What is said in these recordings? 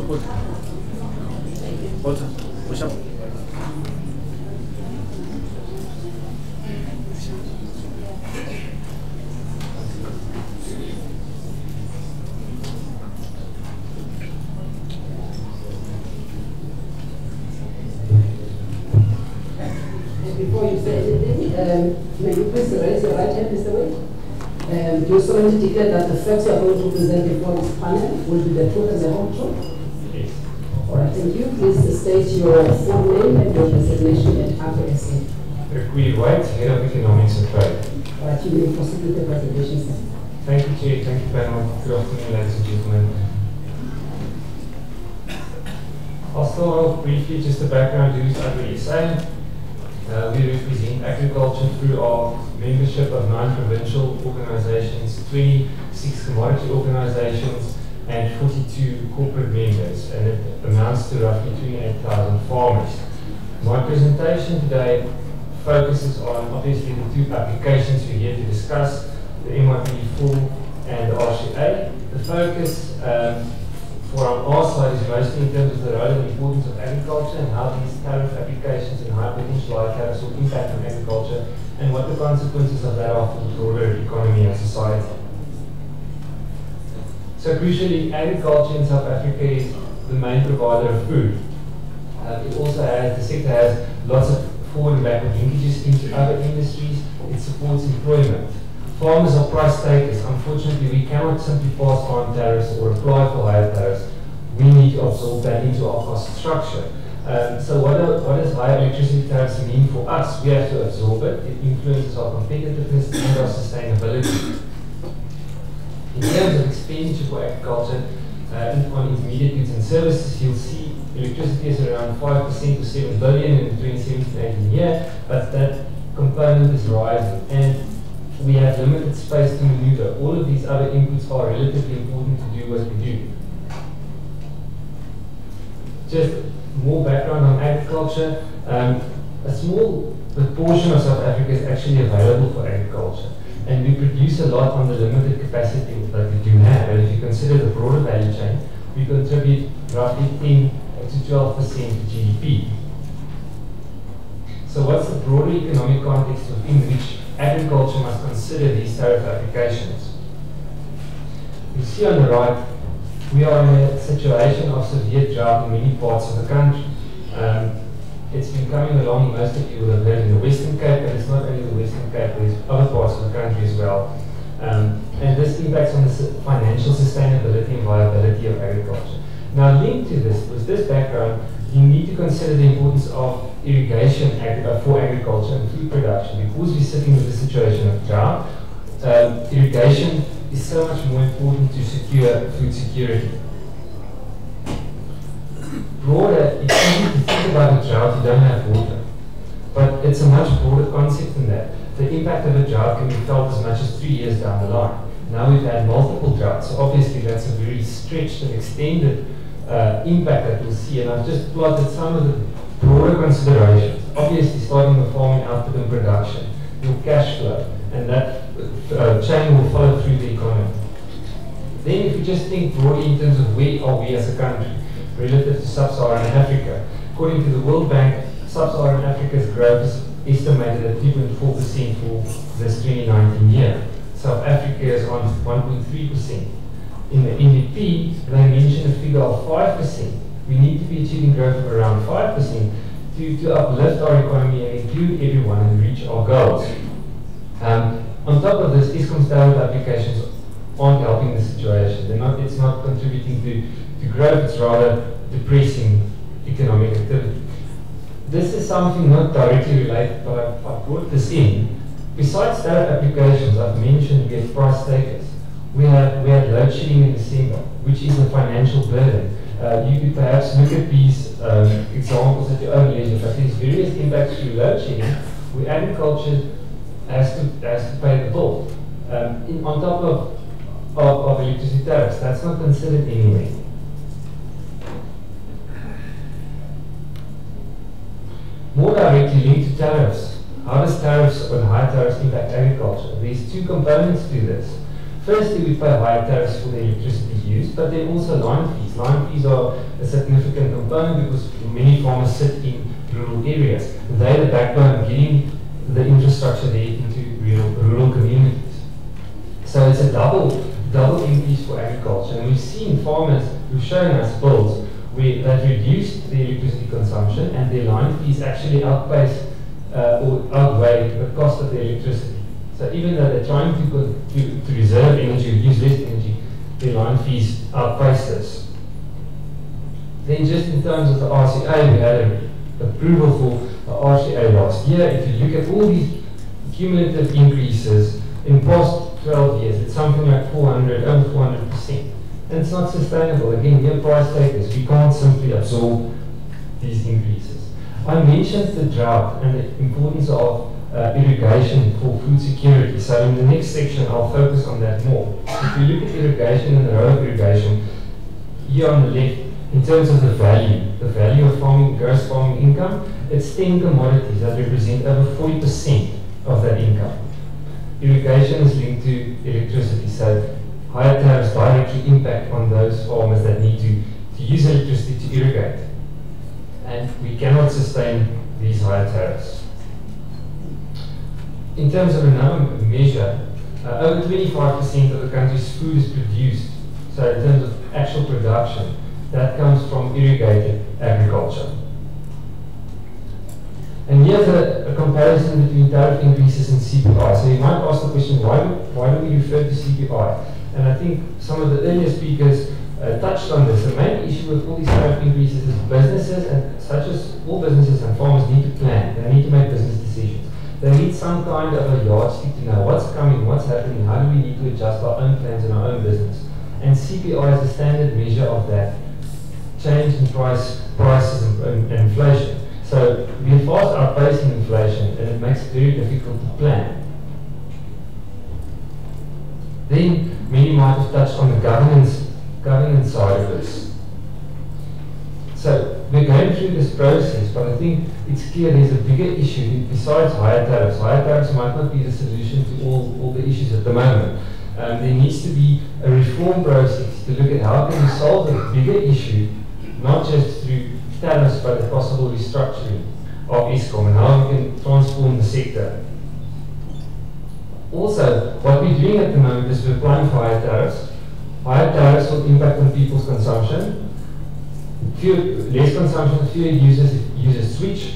Good. Walter, push up. Before you say anything, may you please raise your right hand, Mr. Wade? Do you solemnly declare that the facts you are going to present before this panel will be the truth and the whole truth? Yes. All right, thank you. Please state your full name and your designation at RCA. Requie White, Head of Economics and Trade. All right, you may proceed with the presentation, sir. Thank you, Chair. Thank you, panel. Good afternoon, ladies and gentlemen. I'll start off briefly, just the background to RCA. We represent agriculture through our membership of 9 provincial organizations, 26 commodity organizations, and 42 corporate members, and it amounts to roughly 28,000 farmers. My presentation today focuses on obviously the 2 applications we're here to discuss, the MYPD full and the RCA. The focus for our side is mostly in terms of the role and importance of agriculture and how these tariff applications and high potential high tariffs will impact on agriculture and what the consequences of that are for the broader economy and society. So crucially, agriculture in South Africa is the main provider of food. It also has, the sector has lots of forward and backward linkages into other industries. It supports employment. Farmers are price takers. Unfortunately, we cannot simply pass on tariffs or apply for higher tariffs. We need to absorb that into our cost structure. So what does higher electricity tariffs mean for us? We have to absorb it. It influences our competitiveness and our sustainability. In terms of expenditure for agriculture, on intermediate goods and services, you'll see electricity is around 5% to 7 billion in the 2017-18 year, but that component is rising. And we have limited space to maneuver. All of these other inputs are relatively important to do what we do. Just more background on agriculture. A small portion of South Africa is actually available for agriculture. And we produce a lot on the limited capacity that we do have. And if you consider the broader value chain, we contribute roughly 10 to 12% to GDP. So what's the broader economic context within which agriculture must consider these tariff applications? You see on the right, we are in a situation of severe drought in many parts of the country. It's been coming along, most of you will have heard in the Western Cape, but it's not only the Western Cape, there's other parts of the country as well. And this impacts on the financial sustainability and viability of agriculture. Now linked to this, with this background, you need to consider the importance of irrigation for agriculture and food production. Because we're sitting with a situation of drought, irrigation is so much more important to secure food security. Broader, it's easy to think about a drought, you don't have water. But it's a much broader concept than that. The impact of a drought can be felt as much as 3 years down the line. Now we've had multiple droughts, so obviously that's a very stretched and extended impact that we'll see. And I've just plotted some of the broader considerations. Obviously starting with farming output and production, your cash flow, and that chain will follow through the economy. Then if we just think broadly in terms of where are we as a country relative to sub-Saharan Africa, according to the World Bank, sub-Saharan Africa's growth is estimated at 2.4% for this 2019 year. South Africa is on 1.3%. In the NDP, they mention a figure of 5%. We need to be achieving growth of around 5% to uplift our economy and include everyone and reach our goals. On top of this, Eskom's tariff applications aren't helping the situation. It's not contributing to growth, it's rather depressing economic activity. This is something not directly related, but I brought this in. Besides tariff applications, I've mentioned we have price takers. We had load shedding in December, which is a financial burden. You could perhaps look at these examples at your own leisure, but there's various impacts through load shedding where agriculture has to pay the bill. On top of electricity tariffs, that's not considered anyway. More directly linked to tariffs, how does tariffs or high tariffs impact agriculture? There's 2 components to this. Firstly, we pay higher tariffs for the electricity used, but then also line fees. fees. Line fees are a significant component because many farmers sit in rural areas. They're the backbone of getting the infrastructure there into rural communities. So it's a double increase for agriculture. And we've seen farmers who've shown us bills where they've reduced their electricity consumption and their line fees actually outpace or outweigh the cost of their electricity. So even though they're trying to reserve energy or use less energy, their line fees outpace this. Then just in terms of the RCA, we had an approval for the RCA last year. If you look at all these cumulative increases in past 12 years, it's something like over 400%. And it's not sustainable. Again, we are price takers. We can't simply absorb these increases. I mentioned the drought and the importance of irrigation for food security. So in the next section, I'll focus on that more. If you look at irrigation and the role of irrigation, here on the left, in terms of the value of farming, gross farming income, it's 10 commodities that represent over 40% of that income. Irrigation is linked to electricity, so higher tariffs directly impact on those farmers that need to use electricity to irrigate. And we cannot sustain these higher tariffs. In terms of another measure, over 25% of the country's food is produced. So in terms of actual production, that comes from irrigated agriculture. And here's a comparison between tariff increases and CPI. So you might ask the question, why do we refer to CPI? And I think some of the earlier speakers touched on this. The main issue with all these tariff increases is businesses, and such as all businesses and farmers, need to plan. They need to make business decisions. They need some kind of a yardstick to know what's coming, what's happening, how do we need to adjust our own plans and our own business. And CPI is a standard measure of that change in prices and inflation. So we're fast outpacing inflation, and it makes it very difficult to plan. Then many might have touched on the governance side of this. So we're going through this process, but I think it's clear there's a bigger issue besides higher tariffs. Higher tariffs might not be the solution to all the issues at the moment. There needs to be a reform process to look at how can we solve a bigger issue, not just through tariffs, but a possible restructuring of Eskom and how we can transform the sector. Also, what we're doing at the moment is we're applying for higher tariffs. Higher tariffs will impact on people's consumption. Less consumption, fewer users switch.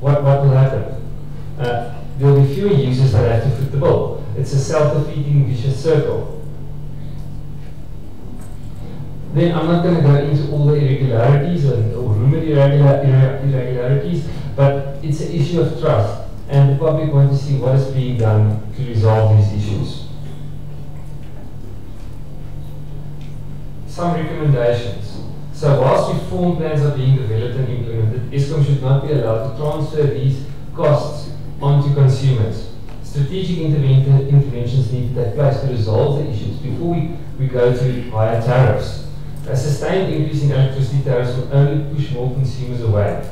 What will happen? There will be fewer users that have to foot the bill. It's a self-defeating vicious circle. Then I'm not going to go into all the irregularities or rumored irregularities, but it's an issue of trust, and the public want to see what is being done to resolve these issues. Some recommendations. So whilst reform plans are being developed and implemented, Eskom should not be allowed to transfer these costs onto consumers. Strategic interventions need to take place to resolve the issues before we go to higher tariffs. A sustained increase in electricity tariffs will only push more consumers away.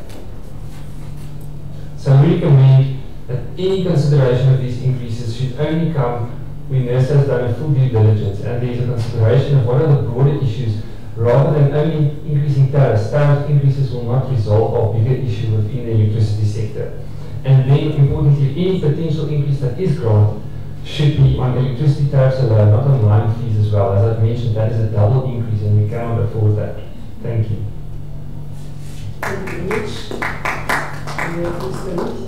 So we recommend that any consideration of these increases should only come when Nersa has done a full due diligence and there is a consideration of what are the broader issues rather than only increasing tariffs. Tariff increases will not resolve a bigger issue within the electricity sector. And then importantly, any potential increase that is granted should be on electricity tariffs alone, not on line fees as well. As I've mentioned, that is a double increase and we cannot afford that. Thank you. Thank you very much.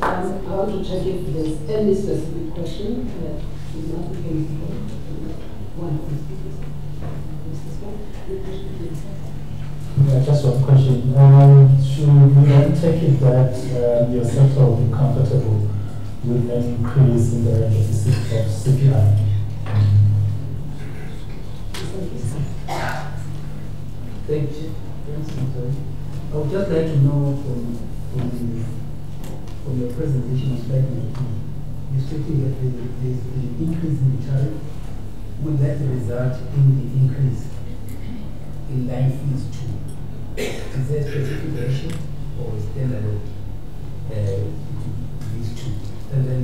I want to check if there's any specific question that is not against one of the speakers. Yeah, just one question. Should we then take it that your sector will be comfortable with an increase in the range of CPI? Thank you. I would just like to know from your presentation on slide 19, you stated that there's an increase in the tariff. Will that result in the increase in line fees too? Is there a specific ratio or standalone these two? And then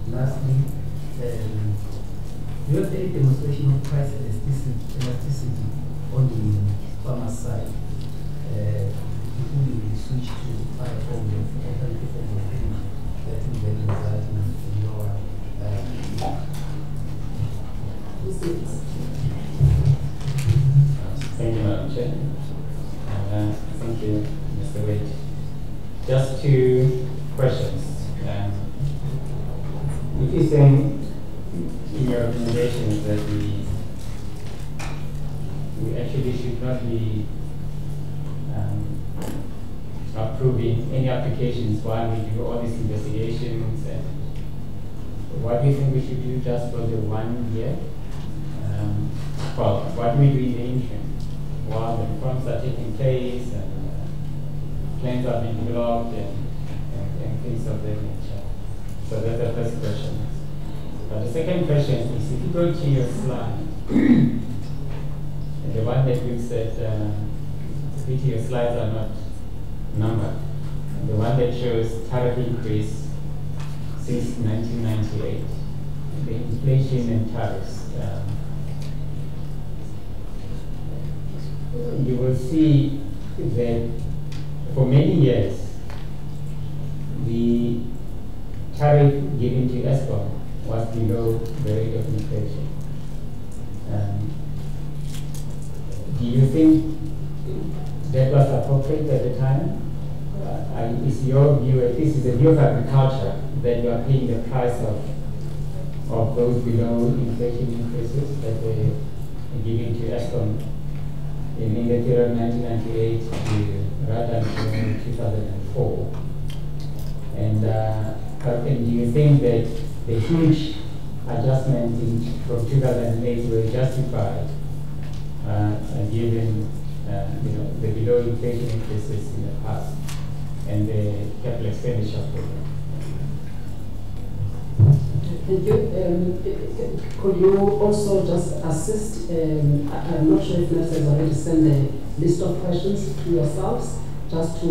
lastly, do you have any demonstration of price elasticity on the farmer side, if we switch to other forms of alternative forms of payment, that will then result in lower Thank you, Madam Chair. Thank you, Mr. Wade. Just two questions. If you think in your recommendations that we actually should not be approving any applications while we do all these investigations, and what do you think we should do just for the 1 year? Well, what do we do in the interim while the reforms are taking place and plans are being developed and things of that nature? So that's the first question. But the second question is, if you go to your slide, the one that looks at, your slides are not numbered, the one that shows tariff increase since 1998, the inflation and tariffs. You will see that for many years, the tariff given to ESCOM was below the rate of inflation. Do you think that was appropriate at the time? Is your view, at least is the view of agriculture, that you are paying the price of those below inflation increases that were given to ESCOM in the period 1998 to right until 2004? And do you think that the huge adjustment from 2008 were justified given the below inflation increases in the past and the capital expenditure program? Thank you. Could you also just assist? I'm not sure if Nersa has already sent a list of questions to yourselves, just to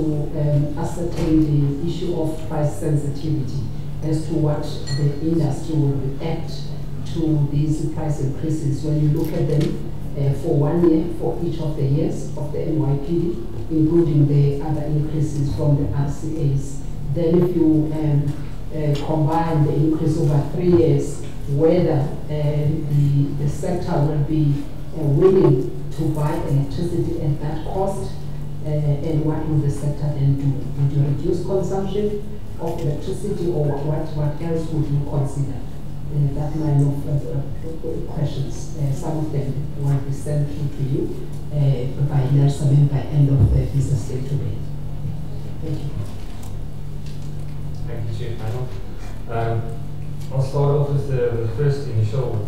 ascertain the issue of price sensitivity as to what the industry will react to these price increases when you look at them for 1 year for each of the years of the MYPD, including the other increases from the RCAs. Then if you combine the increase over 3 years, whether the sector will be willing to buy electricity at that cost, and what will the sector then do? Would you reduce consumption of electricity, or what else would you consider? That line of questions. Some of them will be sent through to you by Nersa by end of the business day today. Thank you. Thank you, Chief Panel. I'll start off with the first initial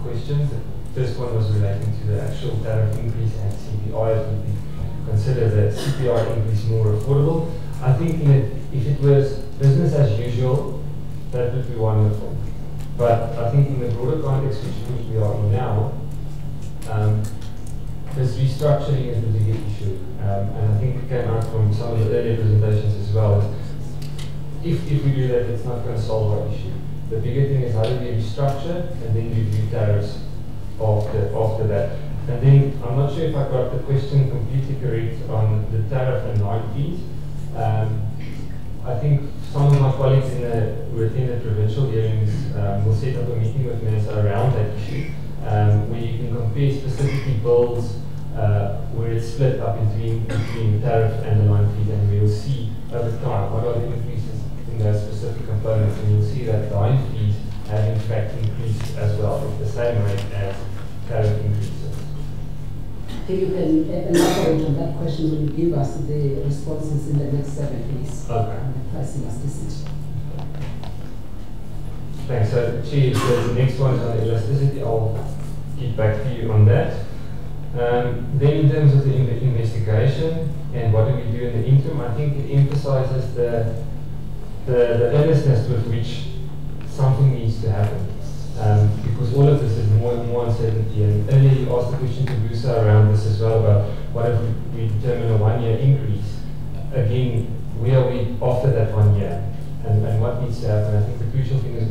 questions. The first one was relating to the actual tariff increase and CPI. Would we consider the CPI increase more affordable? I think if it was business as usual, that would be wonderful. But I think in the broader context which we are in now, this restructuring is the bigger issue. And I think it came out from some of the earlier presentations as well. If we do that, it's not going to solve our issue. The bigger thing is how do we restructure and then review tariffs after that. And then I'm not sure if I got the question completely correct on the tariff and line fees. I think some of my colleagues who attended provincial hearings will set up a meeting with Nersa around that issue, where you can compare specifically bills where it's split up between tariff and the line fees, and we'll see over time what are the increases in those specific components, and you'll see that line fees have in fact increased as well at the same rate as tariff increases. If you can elaborate on that question when you give us the responses in the next 7 days. Okay. On the pricing elasticity. Thanks. So, Chief, the next one is on elasticity. I'll get back to you on that. Then in terms of the investigation and what do we do in the interim, I think it emphasizes the earnestness with which something needs to happen. Because all of this is more and more uncertainty. And earlier you asked the question to Busa around this as well, about what if we determine a 1 year increase. Again, where are we after that 1 year? And what needs to happen? I think the crucial thing is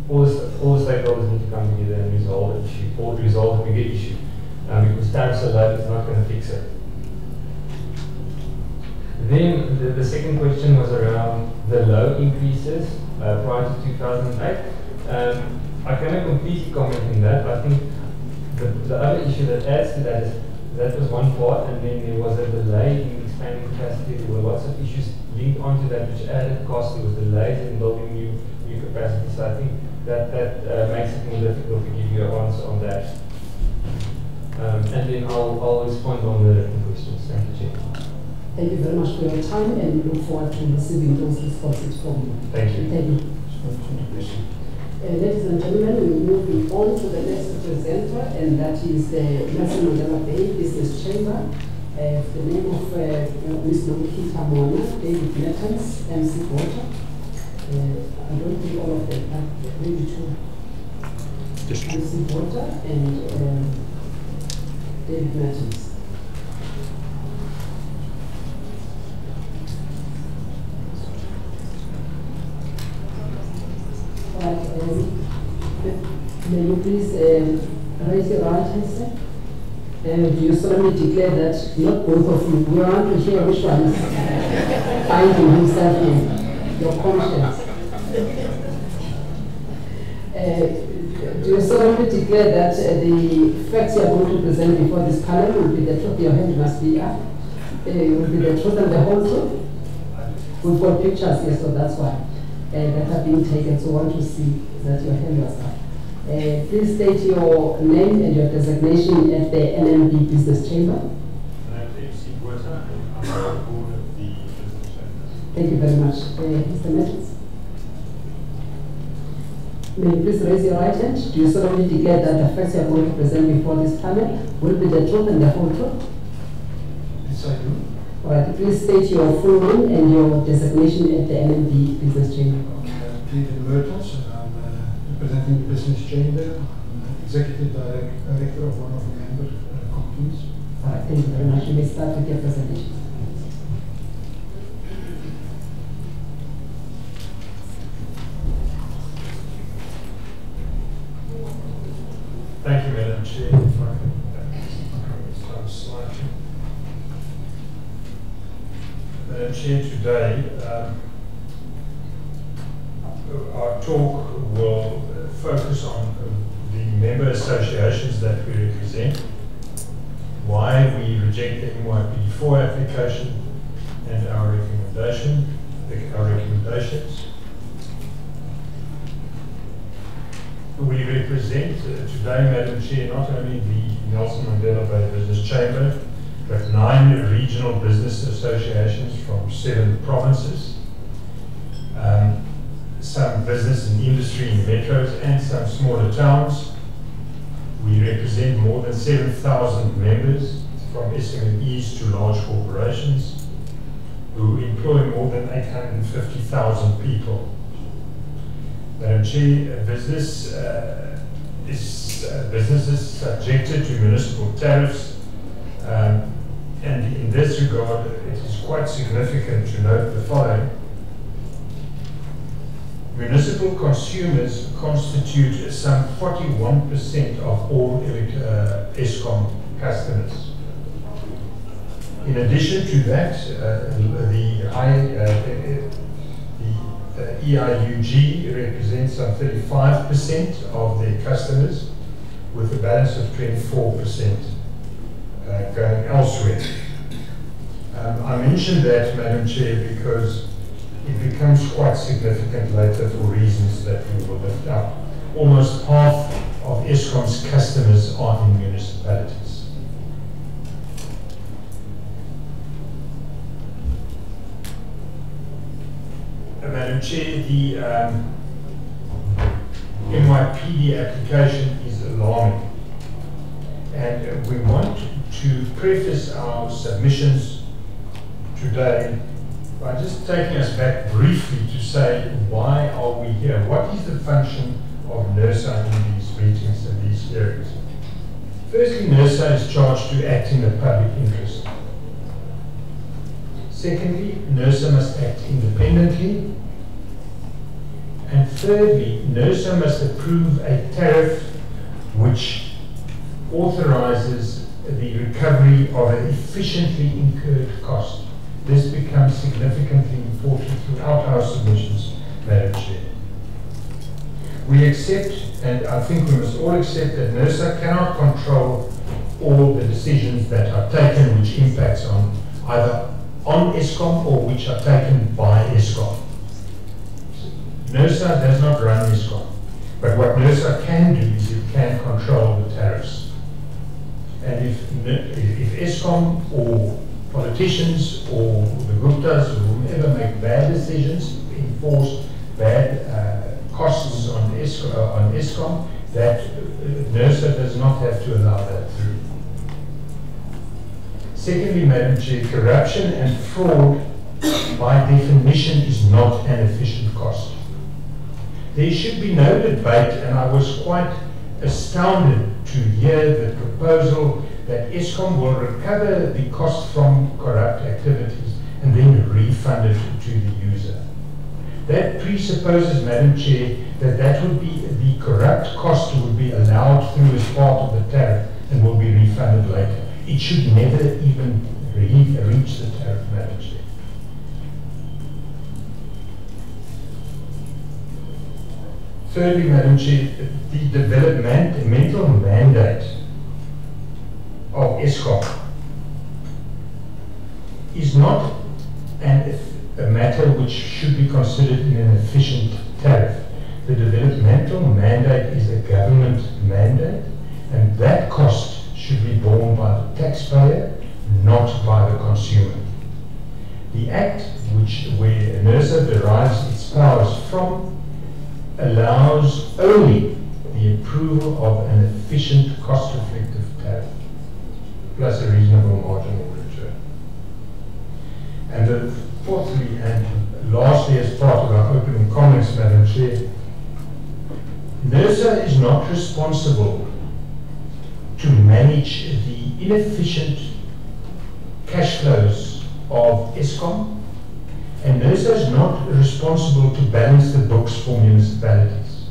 all the stakeholders need to come together and resolve the issue, or resolve the bigger issue. because tariffs alone is not going to fix it. Then the second question was around the low increases prior to 2008. I cannot completely comment on that. I think the other issue that adds to that is that was one part, and then there was a delay in expanding capacity. There were lots of issues linked onto that which added cost. There was delays in building new capacity. So I think that makes it more difficult to give you an answer on that. And then I'll respond on the written questions. Thank you, Chair. Thank you very much for your time, and we look forward to receiving those responses from you. Thank you. Thank you. Ladies and gentlemen, we're moving on to the next presenter, and that is the Nelson Mandela Bay Business Chamber. The name of Ms. Nomkita Mona, David Mertens, MC Water. I don't think all of them, but maybe two. MC Water and David Mertens. May you please raise your right hand, sir? Do you solemnly declare that not both of you, we want to hear which one is finding himself in your conscience? Do you solemnly declare that the facts you are going to present before this panel will be the truth? Your hand must be up. Will be the truth and the whole truth? We've got pictures here, so that's why. That are being taken, so I want to see that your hand was up. Please state your name and your designation at the NMB Business Chamber. I'm MC Botha, and I'm on the board of the Business Chamber. Thank you very much. Mr. Mertens. May you please raise your right hand? Do you solemnly declare that the facts you are going to present before this panel will be the truth and the whole truth? Yes, I do. All right, please state your full name and your designation at the NMB Business Chamber. I'm David Mertens, and I'm representing the Business Chamber. I'm Executive Director of one of the member companies. All right, thank you very much. You may start with your presentation. Thank you, Madam Chair. If I can start slightly. Madam Chair, today our talk will focus on the member associations that we represent, why we reject the MYPD4 application, and our recommendations. We represent today, Madam Chair, not only the Nelson Mandela Bay Business Chamber, but 9 regional business associations from 7 provinces, some business and industry in metros and some smaller towns. We represent more than 7,000 members from SMEs to large corporations who employ more than 850,000 people. Madam Chair, businesses subjected to municipal tariffs, and in this regard, it is quite significant to note the following. Municipal consumers constitute some 41% of all Eskom customers. In addition to that, the EIUG represents some 35% of their customers, with a balance of 24% going elsewhere. I mentioned that, Madam Chair, because it becomes quite significant later for reasons that we will lift up. Almost half of Eskom's customers are in municipalities. Madam Chair, the MYPD application is alarming, and we want to preface our submissions today by just taking us back briefly to say, why are we here? What is the function of Nersa in these meetings and these hearings? Firstly, Nersa is charged to act in the public interest. Secondly, Nersa must act independently. And thirdly, Nersa must approve a tariff which authorizes the recovery of an efficiently incurred cost. This becomes significantly important throughout our submissions, Madam Chair. We accept, and I think we must all accept, that Nersa cannot control all the decisions that are taken which impacts on either on Eskom or which are taken by Eskom. Nersa does not run Eskom, but what Nersa can do is it can control the tariffs. And if Eskom or politicians or the Guptas or whomever make bad decisions, enforce bad costs on Eskom, that Nersa does not have to allow that through. Secondly, Madam Chair, corruption and fraud by definition is not an efficient cost. There should be no debate, and I was quite astounded to hear the proposal that Eskom will recover the cost from corrupt activities and then refund it to the user. That presupposes, Madam Chair, that would be the corrupt cost would be allowed through as part of the tariff and will be refunded later. It should never even reach the tariff, Madam Chair. Thirdly, Madam Chair, the developmental mandate of Eskom is not a matter which should be considered in an efficient tariff. The developmental mandate is a government mandate, and that cost should be borne by the taxpayer, not by the consumer. The Act, where Nersa derives its powers from, allows only the approval of an efficient, cost-reflective tariff, plus a reasonable marginal return. And fourthly, and lastly, as part of our opening comments, Madam Chair, Nersa is not responsible to manage the inefficient cash flows of Eskom, and Nersa is not responsible to balance the books for municipalities.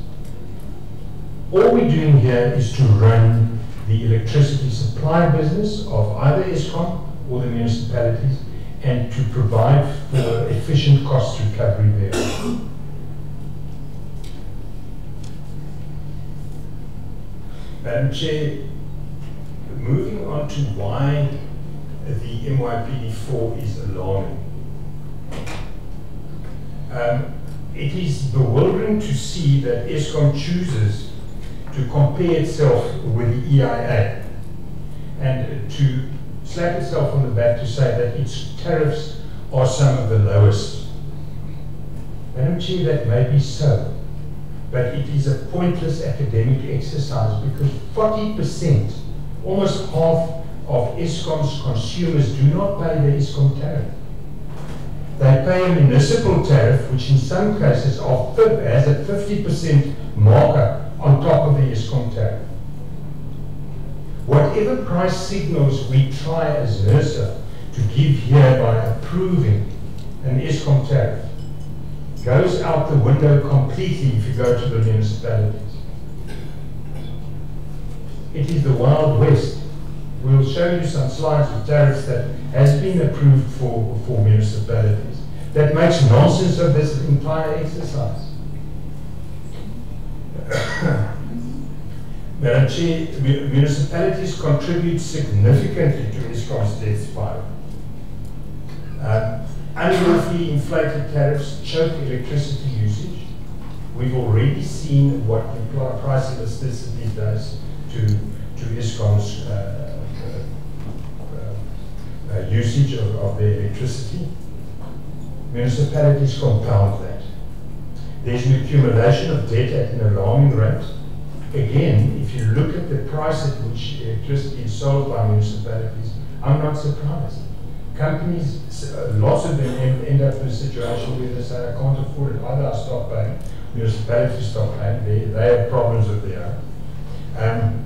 All we're doing here is to run the electricity supply business of either Eskom or the municipalities and to provide for efficient cost recovery there. Madam Chair, moving on to why the MYPD4 is alarming. It is bewildering to see that Eskom chooses to compare itself with the EIA and to slap itself on the back to say that its tariffs are some of the lowest. Madam Chair, that may be so, but it is a pointless academic exercise because 40%, almost half of Eskom's consumers do not pay the Eskom tariff. They pay a municipal tariff, which in some cases has a 50% markup on top of the Eskom tariff. Whatever price signals we try as Nersa to give here by approving an Eskom tariff goes out the window completely if you go to the municipalities. It is the Wild West. We'll show you some slides with tariffs that has been approved for municipalities. That makes nonsense of this entire exercise. Madam Chair, municipalities contribute significantly to Eskom's debt spiral. Unlawfully inflated tariffs choke electricity usage. We've already seen what the price elasticity does to Eskom's usage of their electricity. Municipalities compound that. There's an accumulation of debt at an alarming rate. Again, if you look at the price at which electricity is sold by municipalities, I'm not surprised. Companies, lots of them end up in a situation where they say, I can't afford it, either I stop paying, municipalities stop paying, they have problems of their own.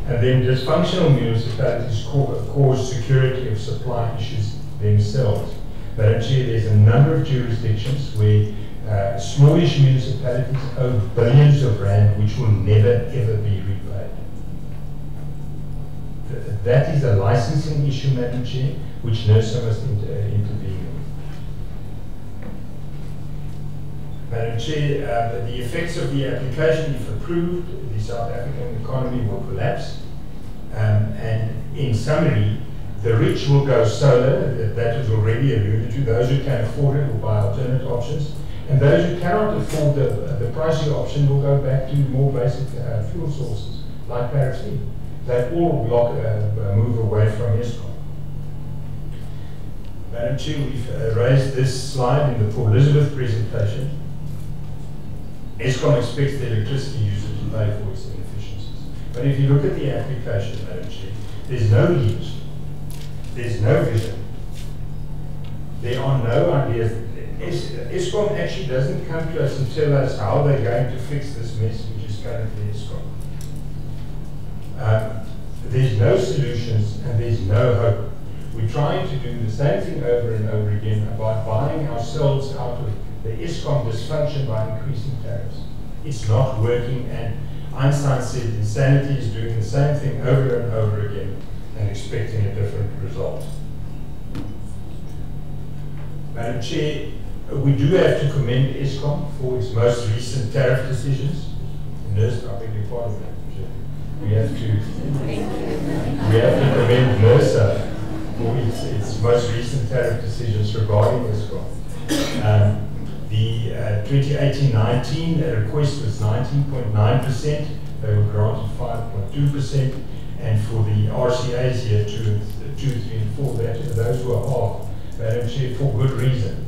And then dysfunctional municipalities cause security of supply issues themselves. But actually there's a number of jurisdictions where smallish municipalities owe billions of rand which will never ever be repaid. that is a licensing issue, Madam Chair, which Nersa must intervene in. Madam Chair, the effects of the application, if approved, the South African economy will collapse. And in summary, the rich will go solar, that was already alluded to. Those who can afford it will buy alternate options. And those who cannot afford the pricey option will go back to more basic fuel sources, like paraffin. They all move away from Eskom. Madam Chair, we've raised this slide in the Port Elizabeth presentation. Eskom expects the electricity user to pay for its inefficiencies. But if you look at the application, Madam Chair, there's no leads, there's no vision, there are no ideas. Eskom actually doesn't come to us and tell us how they're going to fix this mess which is currently Eskom. There's no solutions and there's no hope. We're trying to do the same thing over and over again by buying ourselves out of the Eskom dysfunction by increasing tariffs. It's not working, and Einstein said insanity is doing the same thing over and over again and expecting a different result. Madam Chair, we do have to commend Eskom for its most recent tariff decisions. Nersa, I beg your pardon, Madam Chair. We have to commend Nersa for its most recent tariff decisions regarding Eskom. The 2018-19 request was 19.9%. They were granted 5.2%, and for the RCAs here, 2, 3, and 4, those were half. Madam Chair, for good reason.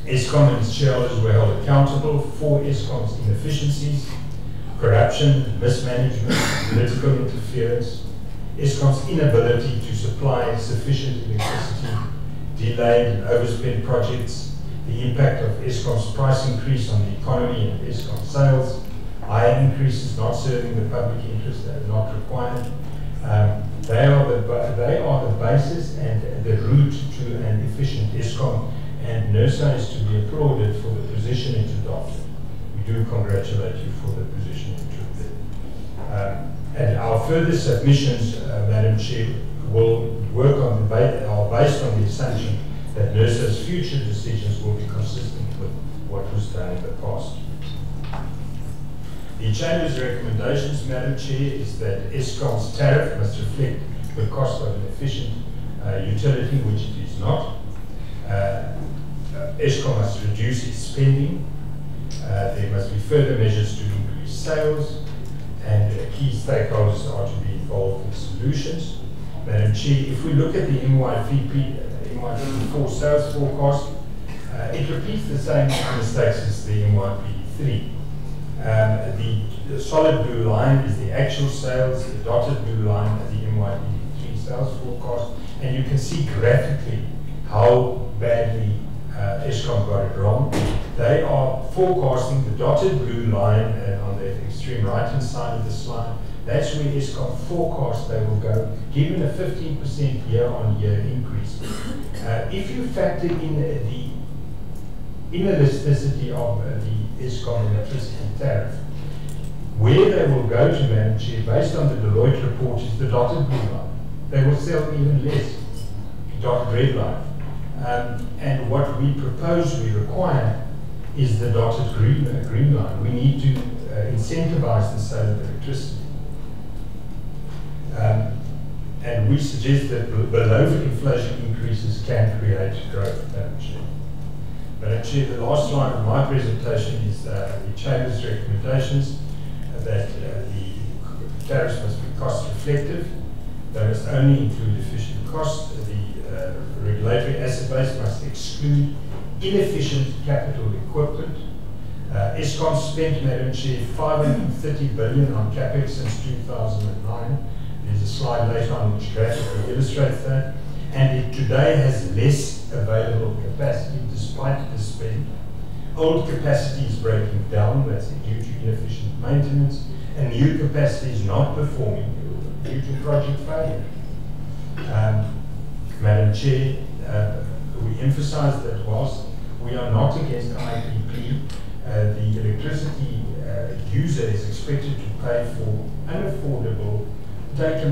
Eskom and its shareholders were held accountable for Eskom's inefficiencies, corruption, mismanagement, political interference, Eskom's inability to supply sufficient electricity, delayed and overspent projects, the impact of Eskom's price increase on the economy and Eskom sales, higher increases not serving the public interest and not required. They are the basis and the route to an efficient Eskom, and Nersa is to be applauded for the position it adopted. We do congratulate you for the position you took. And our further submissions, Madam Chair, will work on are based on the assumption that Nersa's future decisions will be consistent with what was done in the past. The Chamber's recommendations, Madam Chair, is that Eskom's tariff must reflect the cost of an efficient utility, which it is not. Eskom must reduce its spending. There must be further measures to increase sales, and key stakeholders are to be involved in solutions. Madam Chair, if we look at the MYP4 sales forecast, it repeats the same mistakes as the MYP3. The solid blue line is the actual sales, the dotted blue line is the MYP3 sales forecast, and you can see graphically how badly Eskom got it wrong. They are forecasting the dotted blue line on the extreme right-hand side of the slide. That's where Eskom forecast they will go, given a 15% year-on-year increase. If you factor in the inelasticity of the Eskom electricity tariff, where they will go to, Madam Chair, based on the Deloitte report, is the dotted blue line. They will sell even less, dotted red line. And what we propose, we require, is the dotted green line. We need to incentivize the sale of electricity. And we suggest that below inflation increases can create growth, Madam Chair. Madam Chair, the last slide of my presentation is the Chamber's recommendations that the tariffs must be cost reflective. They must only include efficient costs. The regulatory asset base must exclude inefficient capital equipment. Eskom spent, Madam Chair, 530 billion on capex since 2009. There's a slide later on which graphically illustrates that. And it today has less available capacity despite the spend. Old capacity is breaking down, that's due to inefficient maintenance, and new capacity is not performing due to project failure. Madam Chair, we emphasize that whilst we are not against IPP, the electricity user is expected to pay for unaffordable, take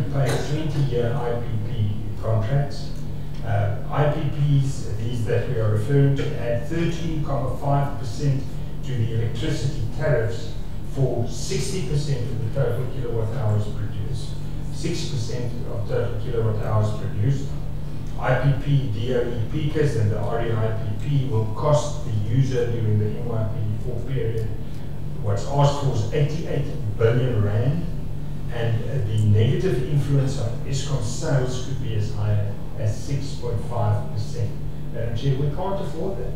are referring to add 13.5% to the electricity tariffs for 60% of the total kilowatt hours produced. 6% of total kilowatt hours produced. IPP, DOE peakers and the REIPP will cost the user during the MYPD4 period what's asked for is 88 billion rand, and the negative influence on Eskom sales could be as high as 6.5%. Madam Chair, we can't afford that.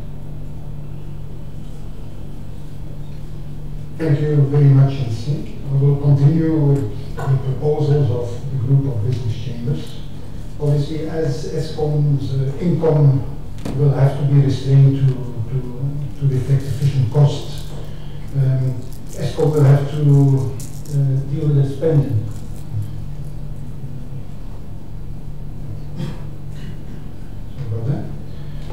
Thank you very much, NC. I will continue with the proposals of the group of business chambers. Obviously, as Eskom's income will have to be restrained to reflect efficient costs, Eskom will have to deal with the spending. Sorry about that.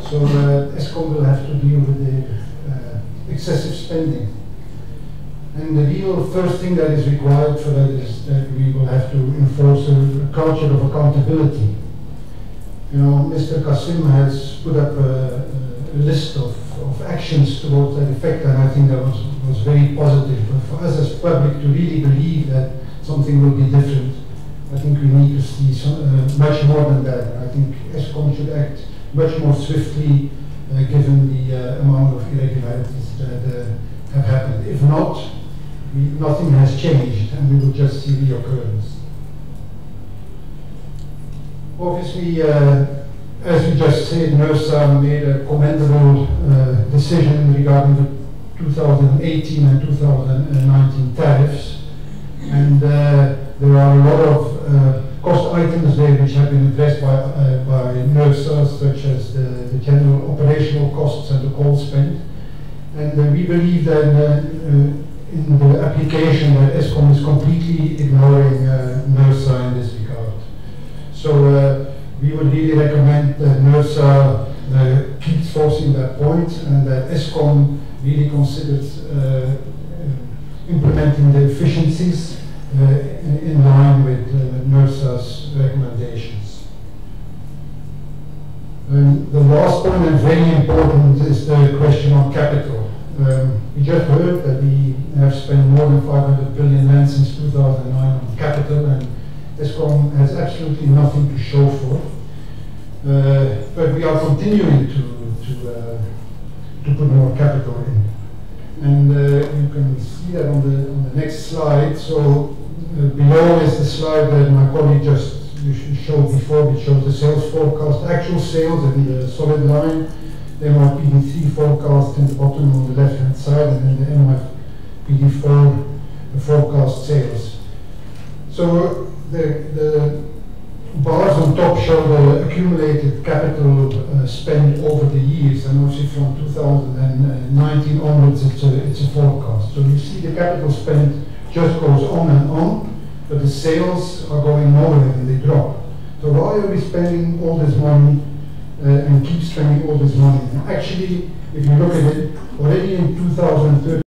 So Eskom will have to deal with the excessive spending. And the real first thing that is required for that is that we will have to enforce a culture of accountability. You know, Mr. Kasim has put up a list of actions towards that effect, and I think that was very positive. But for us as public to really believe that something will be different, I think we need to see much more than that. I think Eskom should act much more swiftly given the amount of irregularities that have happened. If not, nothing has changed, and we will just see reoccurrence. Obviously, as you just said, Nersa made a commendable decision regarding the 2018 and 2019 tariffs, and there are a lot of cost items there which have been addressed by Nersa, such as the general operational costs and the coal spend. And we believe that in the application that Eskom is completely ignoring Nersa in this regard. So we would really recommend that Nersa keeps forcing that point, and that Eskom really considers implementing the efficiencies in line with Nersa's recommendations. The last point, and very important, is the question of capital. We just heard that we have spent more than 500 billion rand since 2009 on capital, and Eskom has absolutely nothing to show for. But we are continuing to put more capital in. And you can see that on the next slide. So below is the slide that my colleague just showed before, which shows the sales forecast, actual sales in the solid line, the MYPD3 forecast in the bottom on the left-hand side, and then the MYPD4 forecast sales. So the bars on top show the accumulated capital spend over the years, and also from 2019 onwards it's a forecast. So you see the capital spend just goes on and on, but the sales are going nowhere and they drop. So why are we spending all this money and keep spending all this money? And actually, if you look at it, already in 2013,